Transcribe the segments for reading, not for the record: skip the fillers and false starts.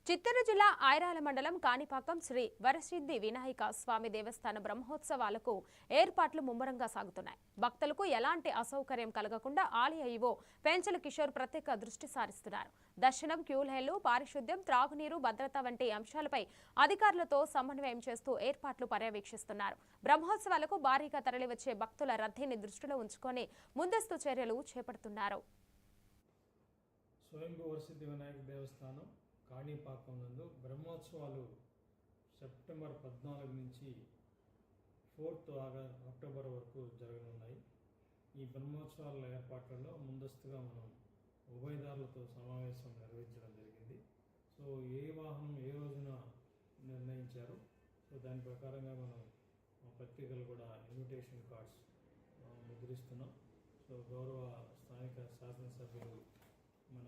చిత్తూరు జిల్లా ఐరాల మండలం కాణిపాకం శ్రీ వరసిద్ధి వినాయక స్వామి దేవస్థాన బ్రహ్మోత్సవాలకు ఏర్పాట్లు ముమ్మరంగా సాగుతున్నాయి. భక్తులకు ఎలాంటి అసౌకర్యం కలగకుండా ఆలయ ఈవో పెంచల కిషోర్ ప్రత్యేక దృష్టి సారిస్తున్నారు. దర్శనం, క్యూలైన్లు, పారిశుద్ధ్యం, త్రాగునీరు, భద్రత వంటి అంశాలపై అధికారులతో సమన్వయం చేస్తూ ఏర్పాట్లు పర్యవేక్షిస్తున్నారు. బ్రహ్మోత్సవాలకు భారీగా తరలివచ్చే భక్తుల రద్దీని దృష్టిలో ఉంచుకొని ముందస్తు చర్యలు చేపడుతున్నారు. స్వయంభూ వరసిద్ధి వినాయక దేవస్థానం కాణిపాకం నందు బ్రహ్మోత్సవాలు సెప్టెంబర్ 14 నుంచి 4th అక్టోబర్ వరకు జరగనున్నాయి. ఈ బ్రహ్మోత్సవాల ఏర్పాట్లలో ముందస్తుగా మనం ఉభయదారులతో సమావేశం నిర్వహించడం జరిగింది. సో ఏ వాహనం ఏ రోజున నిర్ణయించారు, సో దాని ప్రకారంగా మనం పత్రికలు కూడా ఇన్విటేషన్ కార్డ్స్ ముద్రిస్తున్నాం. సో గౌరవ స్థానిక శాసనసభ్యులు మన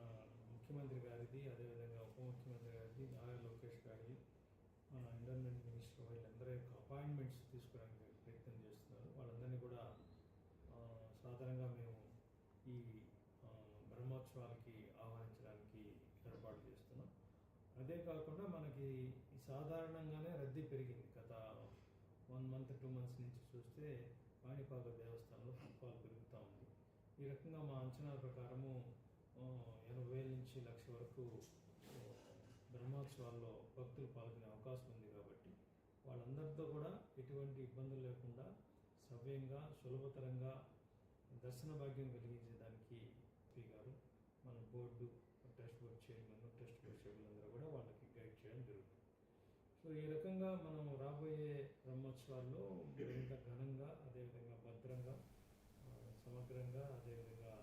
ముఖ్యమంత్రి గారిది, అదేవిధంగా ఉప ముఖ్యమంత్రి గారిది, నారా లోకేష్ గారిది, మన ఎండోమెంట్ మినిస్టర్ వీళ్ళందరి యొక్క అపాయింట్మెంట్స్ తీసుకోవడానికి ప్రయత్నం చేస్తున్నారు. వాళ్ళందరినీ కూడా సాధారణంగా మేము ఈ బ్రహ్మోత్సవాలకి ఆహ్వానించడానికి ఏర్పాటు చేస్తున్నాం. అదే కాకుండా మనకి సాధారణంగానే రద్దీ పెరిగింది. గత 1 month 2 months నుంచి చూస్తే కాణిపాక దేవస్థానంలో ఫుట్ఫాల్ పెరుగుతూ ఉంది. ఈ రకంగా మా అంచనాల ప్రకారము 80,000 నుంచి 1,00,000 వరకు బ్రహ్మోత్సవాల్లో భక్తులు పాల్గొనే అవకాశం ఉంది. కాబట్టి వాళ్ళందరితో కూడా ఎటువంటి ఇబ్బందులు లేకుండా సవ్యంగా సులభతరంగా దర్శన భాగ్యం కలిగించేదానికి పి గారు మన board, trust board chairman, trust board సభ్యులందరూ కూడా వాళ్ళకి గైడ్ చేయడం జరుగుతుంది. సో ఈ రకంగా మనం రాబోయే బ్రహ్మోత్సవాల్లో ఇంత ఘనంగా, అదేవిధంగా భద్రంగా, సమగ్రంగా, అదేవిధంగా